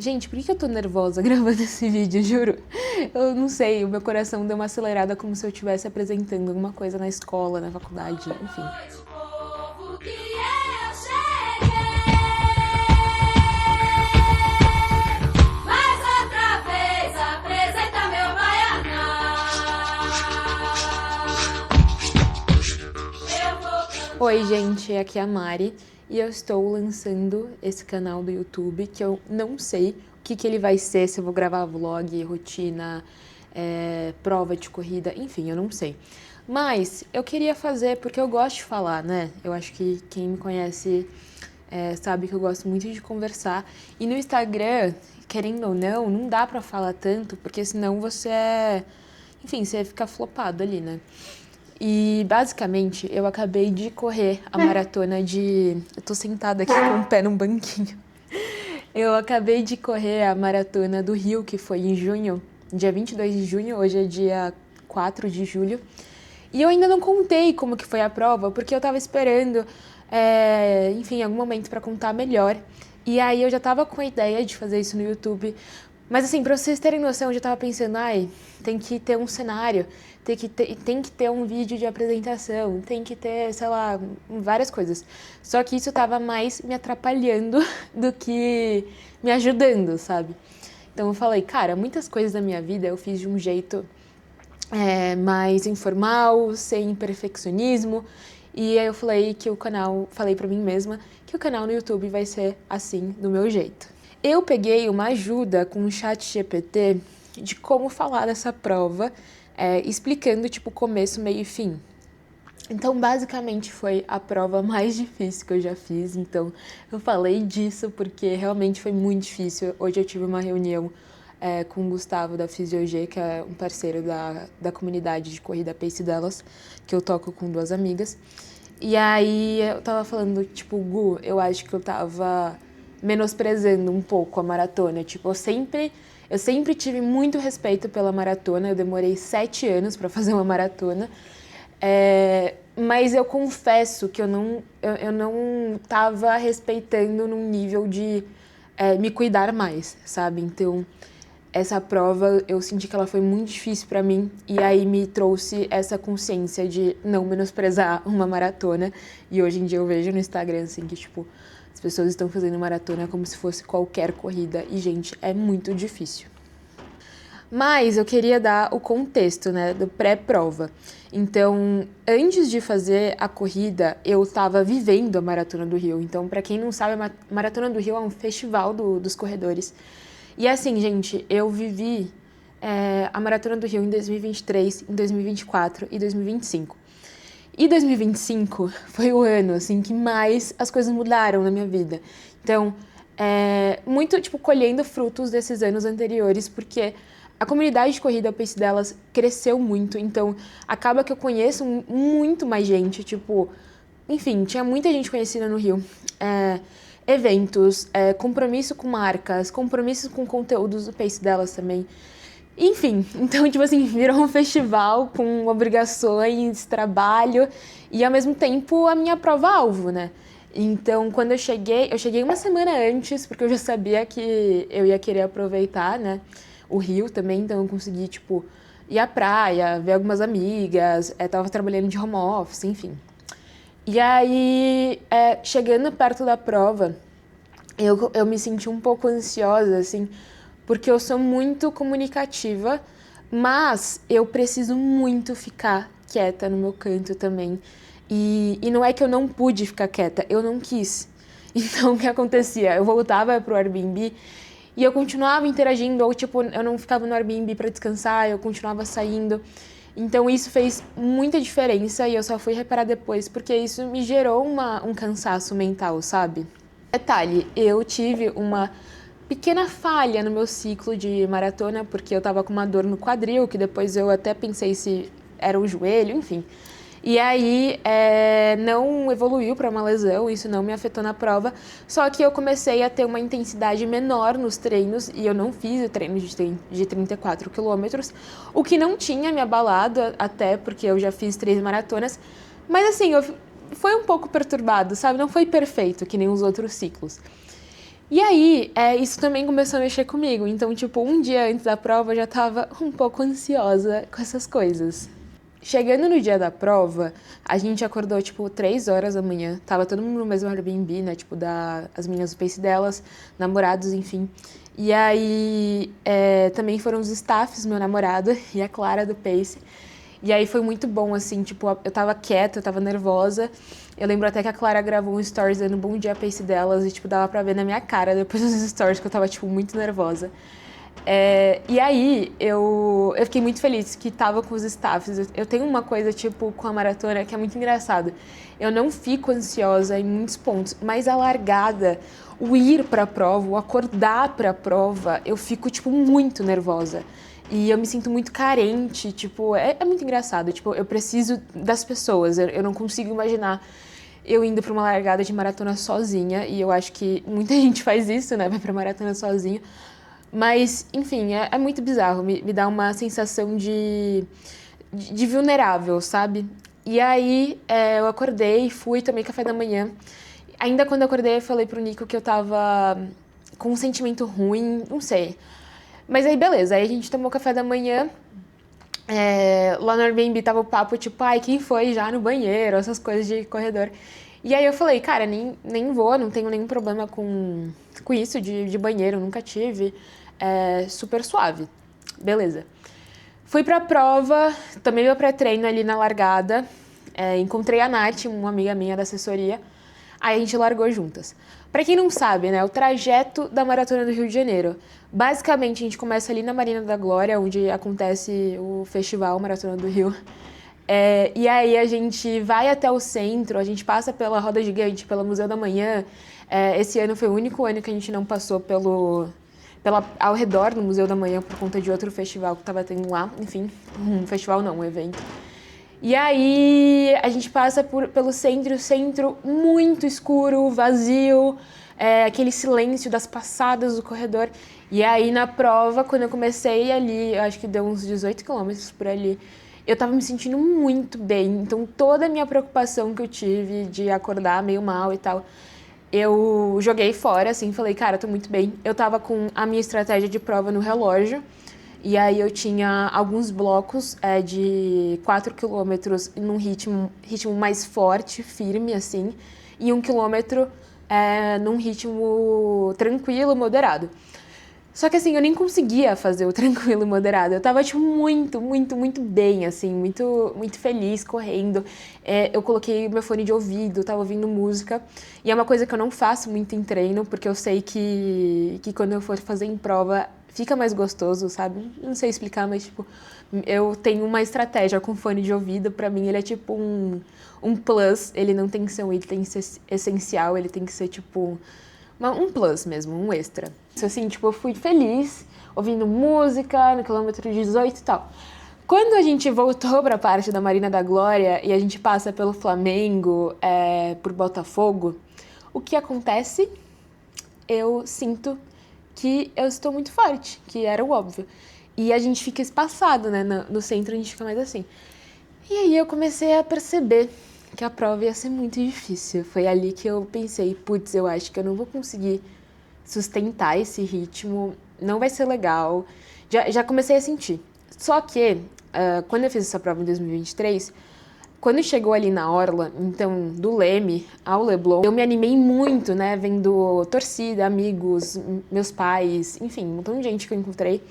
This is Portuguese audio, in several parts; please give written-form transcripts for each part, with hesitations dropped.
Gente, por que eu tô nervosa gravando esse vídeo, juro? Eu não sei, o meu coração deu uma acelerada como se eu estivesse apresentando alguma coisa na escola, na faculdade, enfim. Oi, gente, aqui é a Mari e eu estou lançando esse canal do YouTube que eu não sei o que ele vai ser, se eu vou gravar vlog, rotina, prova de corrida, enfim, eu não sei. Mas eu queria fazer porque eu gosto de falar, né? Eu acho que quem me conhece sabe que eu gosto muito de conversar. E no Instagram, querendo ou não dá pra falar tanto, porque senão enfim, você fica flopado ali, né? E, basicamente, eu acabei de correr a maratona de... Eu tô sentada aqui com o pé num banquinho. Eu acabei de correr a maratona do Rio, que foi em junho, dia 22 de junho, hoje é dia 4 de julho. E eu ainda não contei como que foi a prova, porque eu tava esperando, enfim, algum momento pra contar melhor. E aí eu já tava com a ideia de fazer isso no YouTube. Mas assim, pra vocês terem noção, eu já tava pensando, tem que ter um cenário, tem que ter um vídeo de apresentação, tem que ter, sei lá, várias coisas. Só que isso tava mais me atrapalhando do que me ajudando, sabe? Então eu falei, cara, muitas coisas da minha vida eu fiz de um jeito mais informal, sem perfeccionismo. E aí eu falei que falei pra mim mesma que o canal no YouTube vai ser assim, do meu jeito. Eu peguei uma ajuda com o ChatGPT de como falar dessa prova, explicando tipo começo, meio e fim. Então, basicamente, foi a prova mais difícil que eu já fiz. Então, eu falei disso porque realmente foi muito difícil. Hoje eu tive uma reunião com o Gustavo da Fisiog, que é um parceiro da comunidade de corrida Pace delas, que eu toco com duas amigas. E aí eu tava falando, tipo, Gu, eu acho que eu tava menosprezando um pouco a maratona. Tipo, eu sempre tive muito respeito pela maratona. Eu demorei 7 anos pra fazer uma maratona. Mas eu confesso que eu não tava respeitando num nível de me cuidar mais, sabe? Então, essa prova, eu senti que ela foi muito difícil pra mim e aí me trouxe essa consciência de não menosprezar uma maratona. E hoje em dia eu vejo no Instagram, assim, que, tipo, as pessoas estão fazendo maratona como se fosse qualquer corrida e, gente, é muito difícil. Mas eu queria dar o contexto, né, do pré-prova. Então, antes de fazer a corrida, eu estava vivendo a Maratona do Rio. Então, para quem não sabe, a Maratona do Rio é um festival dos corredores. E assim, gente, eu vivi a Maratona do Rio em 2023, em 2024 e 2025. E 2025 foi o ano, assim, que mais as coisas mudaram na minha vida. Então, muito, tipo, colhendo frutos desses anos anteriores, porque a comunidade de corrida Pace delas cresceu muito, então acaba que eu conheço muito mais gente, tipo, enfim, tinha muita gente conhecida no Rio. Eventos, compromisso com marcas, compromissos com conteúdos do Pace delas também. Enfim, então, tipo assim, virou um festival com obrigações, trabalho e, ao mesmo tempo, a minha prova-alvo, né? Então, quando eu cheguei uma semana antes, porque eu já sabia que eu ia querer aproveitar, né, o Rio também, então eu consegui, tipo, ir à praia, ver algumas amigas, tava trabalhando de home office, enfim. E aí, chegando perto da prova, eu me senti um pouco ansiosa, assim, porque eu sou muito comunicativa, mas eu preciso muito ficar quieta no meu canto também. E não é que eu não pude ficar quieta, eu não quis. Então, o que acontecia? Eu voltava pro Airbnb e eu continuava interagindo, ou tipo, eu não ficava no Airbnb para descansar, eu continuava saindo. Então, isso fez muita diferença e eu só fui reparar depois, porque isso me gerou um cansaço mental, sabe? Detalhe, eu tive uma pequena falha no meu ciclo de maratona, porque eu tava com uma dor no quadril, que depois eu até pensei se era o joelho, enfim. E aí não evoluiu para uma lesão, isso não me afetou na prova, só que eu comecei a ter uma intensidade menor nos treinos e eu não fiz o treino de 34 quilômetros, o que não tinha me abalado até porque eu já fiz 3 maratonas, mas assim, foi um pouco perturbado, sabe? Não foi perfeito, que nem os outros ciclos. E aí, isso também começou a mexer comigo. Então, tipo, um dia antes da prova eu já tava um pouco ansiosa com essas coisas. Chegando no dia da prova, a gente acordou, tipo, 3 horas da manhã. Tava todo mundo no mesmo Airbnb, né? Tipo, as meninas do Pace delas, namorados, enfim. E aí, também foram os staffs, meu namorado e a Clara do Pace. E aí foi muito bom, assim, tipo, eu tava quieta, eu tava nervosa. Eu lembro até que a Clara gravou um stories dando bom dia Pace delas e, tipo, dava pra ver na minha cara depois dos stories que eu tava, tipo, muito nervosa. E aí, eu fiquei muito feliz que tava com os staffs. Eu tenho uma coisa, tipo, com a maratona que é muito engraçado. Eu não fico ansiosa em muitos pontos, mas a largada, o ir pra prova, o acordar pra prova, eu fico, tipo, muito nervosa. E eu me sinto muito carente, tipo, é muito engraçado. Tipo, eu preciso das pessoas, eu não consigo imaginar eu indo pra uma largada de maratona sozinha, e eu acho que muita gente faz isso, né, vai pra maratona sozinho. Mas, enfim, é muito bizarro, me dá uma sensação de vulnerável, sabe? E aí, eu acordei, fui, tomei café da manhã. Ainda quando eu acordei, eu falei pro Nico que eu tava com um sentimento ruim, não sei. Mas aí, beleza, aí a gente tomou café da manhã. Lá no Airbnb tava o papo, tipo, ai, quem foi já no banheiro, essas coisas de corredor. E aí eu falei, cara, nem vou, não tenho nenhum problema com isso de banheiro, nunca tive. Super suave. Beleza. Fui pra prova, tomei meu pré-treino ali na largada, encontrei a Nath, uma amiga minha da assessoria, aí a gente largou juntas. Pra quem não sabe, né, o trajeto da Maratona do Rio de Janeiro. Basicamente, a gente começa ali na Marina da Glória, onde acontece o festival Maratona do Rio. E aí a gente vai até o centro, a gente passa pela Roda Gigante, pelo Museu da Manhã. Esse ano foi o único ano que a gente não passou ao redor do Museu da Manhã por conta de outro festival que estava tendo lá. Enfim, um festival não, um evento. E aí a gente passa pelo centro muito escuro, vazio, aquele silêncio das passadas do corredor. E aí na prova, quando eu comecei ali, eu acho que deu uns 18 quilômetros por ali, eu tava me sentindo muito bem. Então toda a minha preocupação que eu tive de acordar meio mal e tal, eu joguei fora, assim, falei, cara, tô muito bem. Eu tava com a minha estratégia de prova no relógio. E aí eu tinha alguns blocos de 4 quilômetros num ritmo mais forte, firme, assim, e 1 quilômetro num ritmo tranquilo, moderado. Só que assim, eu nem conseguia fazer o tranquilo e moderado. Eu tava, tipo, muito, muito, muito bem, assim, muito, muito feliz, correndo. Eu coloquei meu fone de ouvido, tava ouvindo música. E é uma coisa que eu não faço muito em treino, porque eu sei que quando eu for fazer em prova, fica mais gostoso, sabe? Não sei explicar, mas, tipo, eu tenho uma estratégia com fone de ouvido. Pra mim, ele é tipo um plus. Ele não tem que ser um item essencial, ele tem que ser, tipo, um plus mesmo, um extra. Assim, tipo, eu fui feliz, ouvindo música no quilômetro 18 e tal. Quando a gente voltou pra parte da Marina da Glória e a gente passa pelo Flamengo, por Botafogo, o que acontece? Eu sinto que eu estou muito forte, que era o óbvio. E a gente fica espaçado, né? No centro a gente fica mais assim. E aí eu comecei a perceber que a prova ia ser muito difícil. Foi ali que eu pensei, putz, eu acho que eu não vou conseguir sustentar esse ritmo, não vai ser legal. Já comecei a sentir. Só que, quando eu fiz essa prova em 2023, quando chegou ali na orla, então, do Leme ao Leblon, eu me animei muito, né, vendo torcida, amigos, meus pais, enfim, um montão de gente que eu encontrei.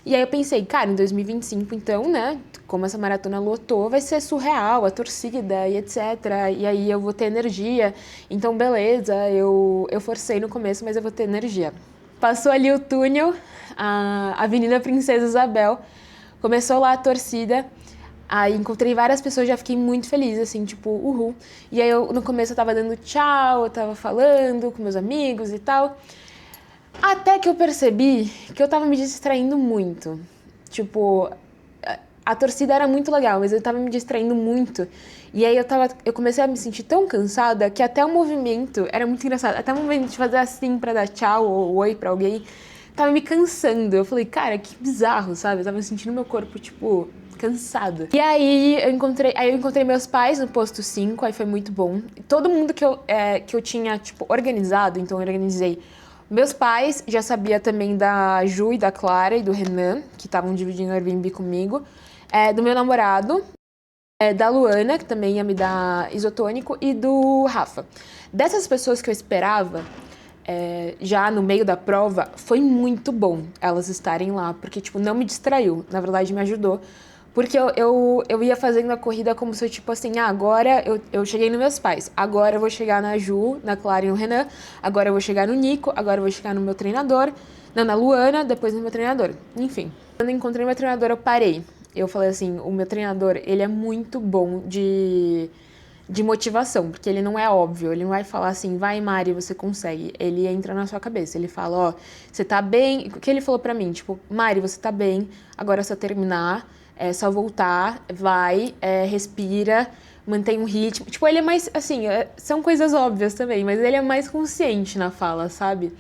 E aí eu pensei, cara, em 2025, então, né, como essa maratona lotou, vai ser surreal, a torcida e etc. E aí eu vou ter energia. Então, beleza, eu forcei no começo, mas eu vou ter energia. Passou ali o túnel, a Avenida Princesa Isabel, começou lá a torcida. Aí encontrei várias pessoas, já fiquei muito feliz, assim, tipo, uhul. E aí no começo eu tava dando tchau, eu tava falando com meus amigos e tal. Até que eu percebi que eu tava me distraindo muito. Tipo, a torcida era muito legal, mas eu tava me distraindo muito. E aí eu comecei a me sentir tão cansada que até o movimento era muito engraçado. Até o movimento de fazer assim pra dar tchau ou oi pra alguém, tava me cansando. Eu falei, cara, que bizarro, sabe? Eu tava sentindo meu corpo, tipo, cansado. E aí eu encontrei meus pais no posto 5, aí foi muito bom. Todo mundo que eu tinha, tipo, organizado, então eu organizei Meus pais já sabiam também da Ju e da Clara e do Renan, que estavam dividindo o Airbnb comigo, do meu namorado, da Luana, que também ia me dar isotônico, e do Rafa. Dessas pessoas que eu esperava, já no meio da prova, foi muito bom elas estarem lá, porque, tipo, não me distraiu, na verdade me ajudou. Porque eu ia fazendo a corrida como se eu, tipo assim, agora eu cheguei nos meus pais, agora eu vou chegar na Ju, na Clara e no Renan, agora eu vou chegar no Nico, agora eu vou chegar no meu treinador, não, na Luana, depois no meu treinador. Enfim, quando eu encontrei meu treinador, eu parei. Eu falei assim, o meu treinador, ele é muito bom de motivação, porque ele não é óbvio, ele não vai falar assim, vai Mari, você consegue. Ele entra na sua cabeça, ele fala, ó, você tá bem, o que ele falou pra mim, tipo, Mari, você tá bem, agora é só terminar, é só voltar, vai, respira, mantém um ritmo. Tipo, ele é mais, assim, são coisas óbvias também, mas ele é mais consciente na fala, sabe?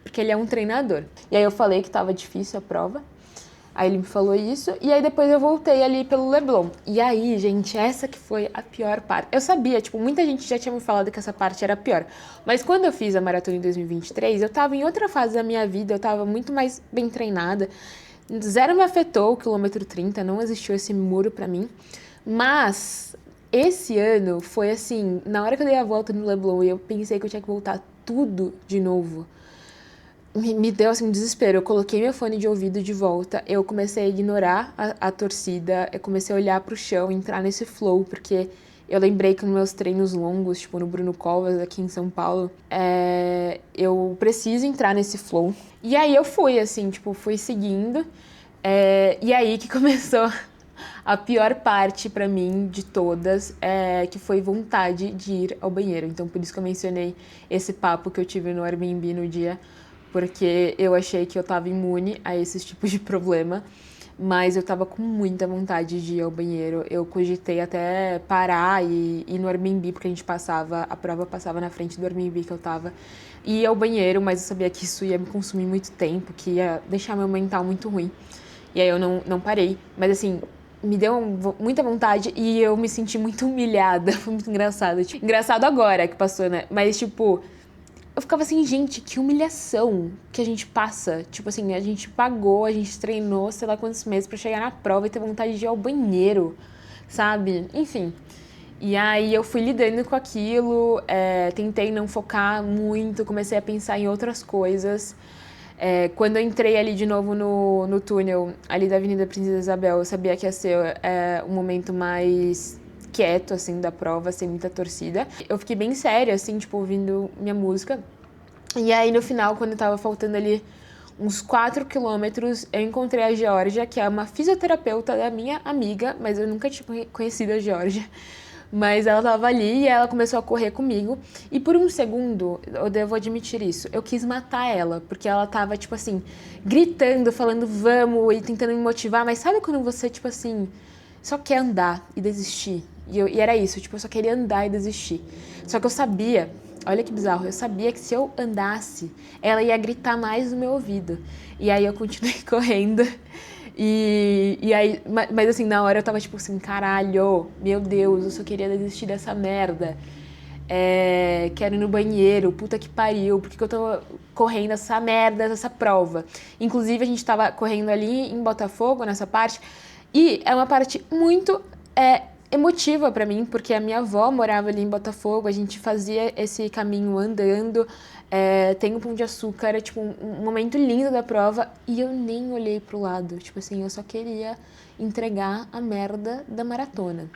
Porque ele é um treinador. E aí eu falei que tava difícil a prova. Aí ele me falou isso, e aí depois eu voltei ali pelo Leblon. E aí, gente, essa que foi a pior parte. Eu sabia, tipo, muita gente já tinha me falado que essa parte era a pior. Mas quando eu fiz a maratona em 2023, eu tava em outra fase da minha vida, eu tava muito mais bem treinada. Zero me afetou o quilômetro 30, não existiu esse muro pra mim. Mas esse ano foi assim, na hora que eu dei a volta no Leblon e eu pensei que eu tinha que voltar tudo de novo, me deu assim um desespero. Eu coloquei meu fone de ouvido de volta, eu comecei a ignorar a torcida, eu comecei a olhar pro chão, entrar nesse flow, porque eu lembrei que nos meus treinos longos, tipo no Bruno Covas aqui em São Paulo, eu preciso entrar nesse flow. E aí eu fui, assim, tipo, fui seguindo, e aí que começou a pior parte pra mim de todas, que foi vontade de ir ao banheiro. Então por isso que eu mencionei esse papo que eu tive no Airbnb no dia, porque eu achei que eu tava imune a esses tipos de problema, mas eu tava com muita vontade de ir ao banheiro. Eu cogitei até parar e ir no Airbnb, porque a prova passava na frente do Airbnb que eu tava, e ir ao banheiro, mas eu sabia que isso ia me consumir muito tempo, que ia deixar meu mental muito ruim. E aí eu não parei, mas assim, me deu muita vontade e eu me senti muito humilhada, foi muito engraçado. Tipo, engraçado agora que passou, né? Mas tipo, eu ficava assim, gente, que humilhação que a gente passa. Tipo assim, a gente pagou, a gente treinou, sei lá quantos meses pra chegar na prova e ter vontade de ir ao banheiro, sabe? Enfim. E aí eu fui lidando com aquilo, tentei não focar muito, comecei a pensar em outras coisas. Quando eu entrei ali de novo no túnel, ali da Avenida Princesa Isabel, eu sabia que ia ser um momento mais quieto, assim, da prova, sem muita torcida. Eu fiquei bem séria, assim, tipo, ouvindo minha música. E aí, no final, quando tava faltando ali uns 4 quilômetros, eu encontrei a Georgia, que é uma fisioterapeuta da minha amiga, mas eu nunca tinha conhecido a Georgia. Mas ela tava ali e ela começou a correr comigo. E por um segundo, eu devo admitir isso, eu quis matar ela, porque ela tava, tipo assim, gritando, falando vamos e tentando me motivar. Mas sabe quando você, tipo assim, só quer andar e desistir? E era isso, tipo, eu só queria andar e desistir. Só que eu sabia, olha que bizarro, eu sabia que se eu andasse, ela ia gritar mais no meu ouvido. E aí eu continuei correndo. E aí, mas assim, na hora eu tava tipo assim, caralho, meu Deus, eu só queria desistir dessa merda. Quero ir no banheiro, puta que pariu, por que eu tô correndo essa merda, essa prova? Inclusive, a gente tava correndo ali em Botafogo, nessa parte, e é uma parte muito emotiva pra mim, porque a minha avó morava ali em Botafogo, a gente fazia esse caminho andando, tem um Pão de Açúcar, era tipo um momento lindo da prova, e eu nem olhei pro lado, tipo assim, eu só queria entregar a merda da maratona.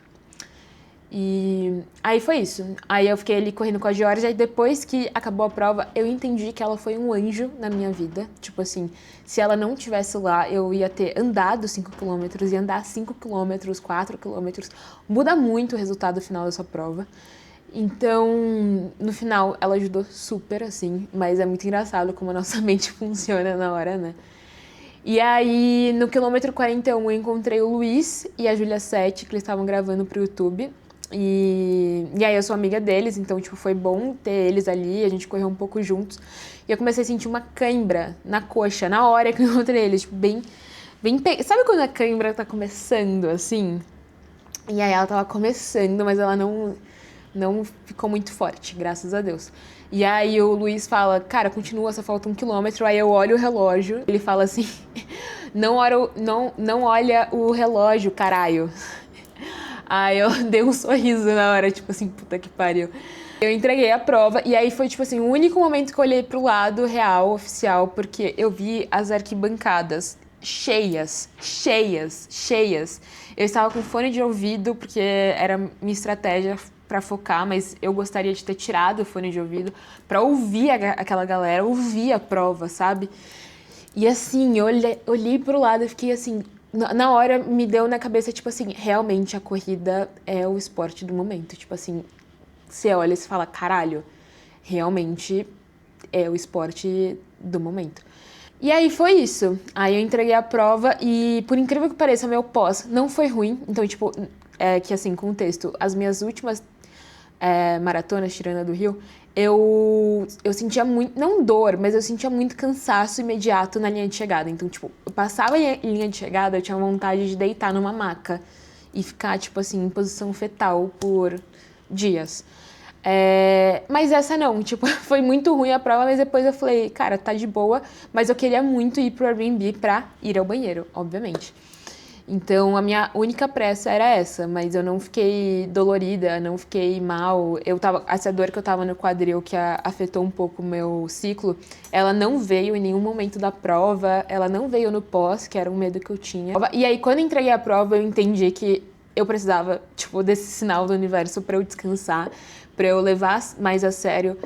E aí foi isso. Aí eu fiquei ali correndo com a Georgia e depois que acabou a prova, eu entendi que ela foi um anjo na minha vida. Tipo assim, se ela não tivesse lá, eu ia ter andado 5 quilômetros, ia andar 5 quilômetros, 4 quilômetros. Muda muito o resultado final dessa prova. Então, no final, ela ajudou super, assim, mas é muito engraçado como a nossa mente funciona na hora, né? E aí, no quilômetro 41, eu encontrei o Luiz e a Júlia Sete, que eles estavam gravando pro YouTube. E aí eu sou amiga deles, então, tipo, foi bom ter eles ali, a gente correu um pouco juntos. E eu comecei a sentir uma cãibra na coxa, na hora que eu encontrei eles, tipo, Sabe quando a cãibra tá começando, assim? E aí ela tava começando, mas ela não ficou muito forte, graças a Deus. E aí o Luiz fala, cara, continua, só falta 1 quilômetro. Aí eu olho o relógio, ele fala assim, não olha o relógio, caralho. Aí eu dei um sorriso na hora, tipo assim, puta que pariu. Eu entreguei a prova e aí foi, tipo assim, o único momento que eu olhei pro lado real, oficial, porque eu vi as arquibancadas cheias, cheias, cheias. Eu estava com fone de ouvido, porque era minha estratégia pra focar, mas eu gostaria de ter tirado o fone de ouvido pra ouvir aquela galera, ouvir a prova, sabe? E assim, eu olhei pro lado e fiquei assim, na hora me deu na cabeça, tipo assim, realmente a corrida é o esporte do momento. Tipo assim, você olha e você fala, caralho, realmente é o esporte do momento. E aí foi isso. Aí eu entreguei a prova e, por incrível que pareça, meu pós não foi ruim. Então, tipo, que assim, contexto, as minhas últimas maratonas, tirando a do Rio, eu sentia muito, não dor, mas eu sentia muito cansaço imediato na linha de chegada. Então, tipo, eu passava em linha de chegada, eu tinha vontade de deitar numa maca e ficar, tipo assim, em posição fetal por dias. Mas essa não, tipo, foi muito ruim a prova, mas depois eu falei, cara, tá de boa, mas eu queria muito ir pro Airbnb pra ir ao banheiro, obviamente. Então a minha única pressa era essa, mas eu não fiquei dolorida, não fiquei mal. Essa dor que eu tava no quadril que afetou um pouco o meu ciclo, ela não veio em nenhum momento da prova, ela não veio no pós, que era um medo que eu tinha. E aí quando eu entreguei a prova, eu entendi que eu precisava, tipo, desse sinal do universo pra eu descansar, pra eu levar mais a sério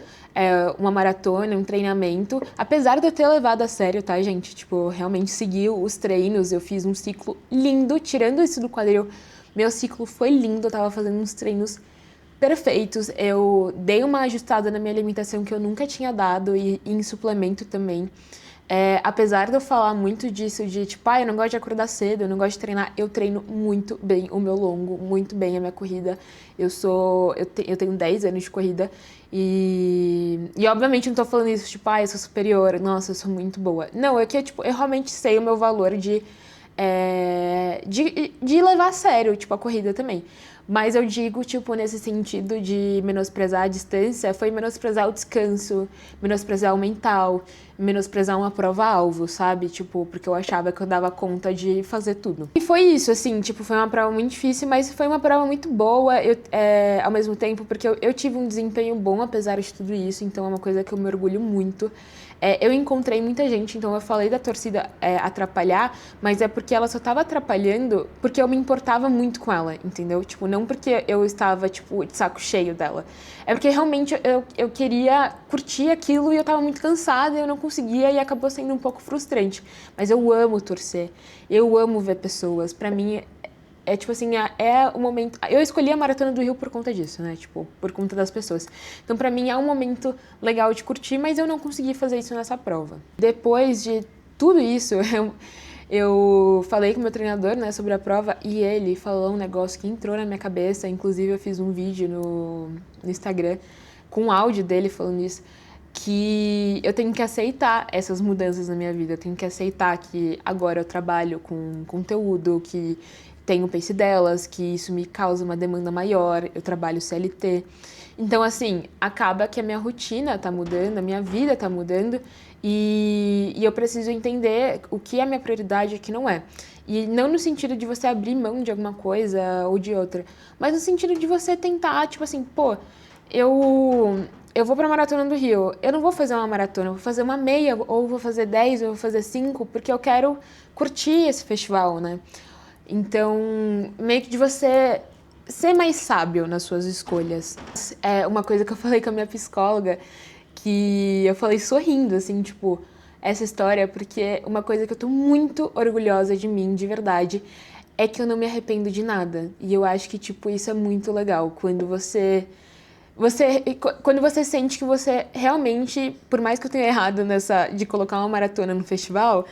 uma maratona, um treinamento. Apesar de eu ter levado a sério, tá, gente? Tipo, realmente segui os treinos, eu fiz um ciclo lindo, tirando isso do quadril, meu ciclo foi lindo, eu tava fazendo uns treinos perfeitos. Eu dei uma ajustada na minha alimentação que eu nunca tinha dado e em suplemento também. Apesar de eu falar muito disso, de tipo, eu não gosto de acordar cedo, eu não gosto de treinar, eu treino muito bem o meu longo, muito bem a minha corrida. Eu tenho 10 anos de corrida e obviamente não tô falando isso, tipo, eu sou superior, nossa, eu sou muito boa. Não, tipo, eu realmente sei o meu valor de levar a sério, tipo, a corrida também. Mas eu digo, tipo, nesse sentido de menosprezar a distância, foi menosprezar o descanso, menosprezar o mental, menosprezar uma prova-alvo, sabe? Tipo, porque eu achava que eu dava conta de fazer tudo. E foi isso, assim, tipo, foi uma prova muito difícil, mas foi uma prova muito boa, ao mesmo tempo, porque eu tive um desempenho bom, apesar de tudo isso, então é uma coisa que eu me orgulho muito. Eu encontrei muita gente, então eu falei da torcida atrapalhar, mas é porque ela só tava atrapalhando porque eu me importava muito com ela, entendeu? Tipo, não porque eu estava, tipo, de saco cheio dela. É porque realmente eu queria curtir aquilo e eu tava muito cansada e eu não conseguia e acabou sendo um pouco frustrante. Mas eu amo torcer, eu amo ver pessoas. Pra mim, tipo assim, é o momento... Eu escolhi a Maratona do Rio por conta disso, né? Tipo, por conta das pessoas. Então, pra mim, é um momento legal de curtir, mas eu não consegui fazer isso nessa prova. Depois de tudo isso, eu falei com o meu treinador, né, sobre a prova e ele falou um negócio que entrou na minha cabeça. Inclusive, eu fiz um vídeo no Instagram com um áudio dele falando isso, que eu tenho que aceitar essas mudanças na minha vida. Eu tenho que aceitar que agora eu trabalho com conteúdo, que tenho o pace delas, que isso me causa uma demanda maior, eu trabalho CLT. Então, assim, acaba que a minha rotina tá mudando, a minha vida tá mudando e eu preciso entender o que é minha prioridade e o que não é. E não no sentido de você abrir mão de alguma coisa ou de outra, mas no sentido de você tentar, tipo assim, eu vou pra Maratona do Rio, eu não vou fazer uma maratona, eu vou fazer uma meia, ou vou fazer 10, ou vou fazer 5, porque eu quero curtir esse festival, né? Então, meio que de você ser mais sábio nas suas escolhas. É uma coisa que eu falei com a minha psicóloga, que eu falei sorrindo, assim, tipo, essa história, porque uma coisa que eu tô muito orgulhosa de mim, de verdade, é que eu não me arrependo de nada. E eu acho que, tipo, isso é muito legal, quando quando você sente que você realmente, por mais que eu tenha errado de colocar uma maratona no festival,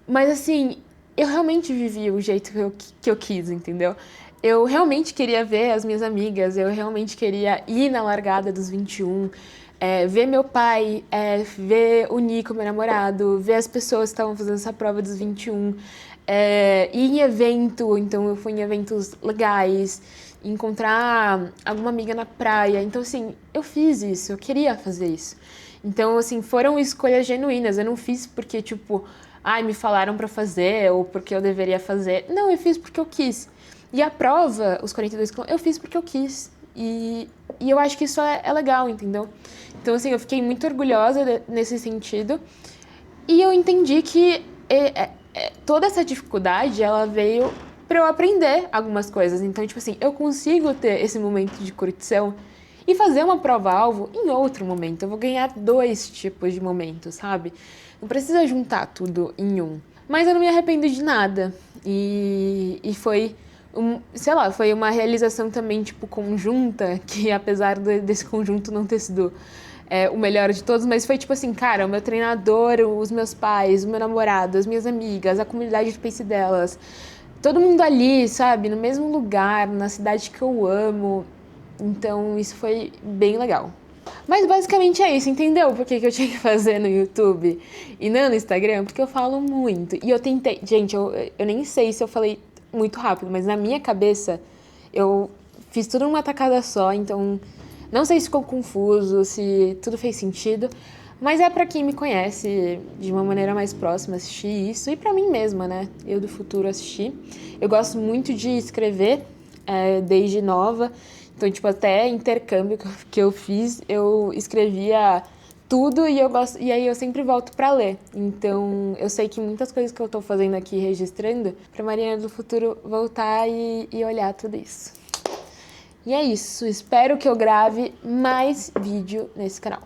mas assim, eu realmente vivi o jeito que eu quis, entendeu? Eu realmente queria ver as minhas amigas, eu realmente queria ir na largada dos 21, ver meu pai, ver o Nico, meu namorado, ver as pessoas que estavam fazendo essa prova dos 21, ir em evento, então eu fui em eventos legais. encontrar alguma amiga na praia. Então, assim, eu fiz isso, eu queria fazer isso. Então, assim, foram escolhas genuínas. Eu não fiz porque, tipo, ai, me falaram pra fazer ou porque eu deveria fazer. Não, eu fiz porque eu quis. E a prova, os 42 quilômetros, eu fiz porque eu quis. E eu acho que isso é legal, entendeu? Então, assim, eu fiquei muito orgulhosa nesse sentido. E eu entendi que toda essa dificuldade, ela veio para eu aprender algumas coisas. Então, tipo assim, eu consigo ter esse momento de curtição e fazer uma prova-alvo em outro momento. Eu vou ganhar 2 tipos de momentos, sabe? Não precisa juntar tudo em um. Mas eu não me arrependo de nada. E foi, sei lá, foi uma realização também, tipo, conjunta, que apesar desse conjunto não ter sido o melhor de todos, mas foi tipo assim, cara, o meu treinador, os meus pais, o meu namorado, as minhas amigas, a comunidade de pace delas, todo mundo ali, sabe, no mesmo lugar, na cidade que eu amo. Então isso foi bem legal. Mas basicamente é isso, entendeu? Por que eu tinha que fazer no YouTube e não no Instagram? Porque eu falo muito. E eu tentei. Gente, eu nem sei se eu falei muito rápido, mas na minha cabeça eu fiz tudo numa tacada só, então não sei se ficou confuso, se tudo fez sentido. Mas é pra quem me conhece de uma maneira mais próxima assistir isso e pra mim mesma, né? Eu do futuro assistir. Eu gosto muito de escrever desde nova. Então, tipo, até intercâmbio que eu fiz, eu escrevia tudo e eu gosto, e aí eu sempre volto pra ler. Então, eu sei que muitas coisas que eu tô fazendo aqui registrando, pra Mariana do futuro voltar e olhar tudo isso. E é isso, espero que eu grave mais vídeo nesse canal.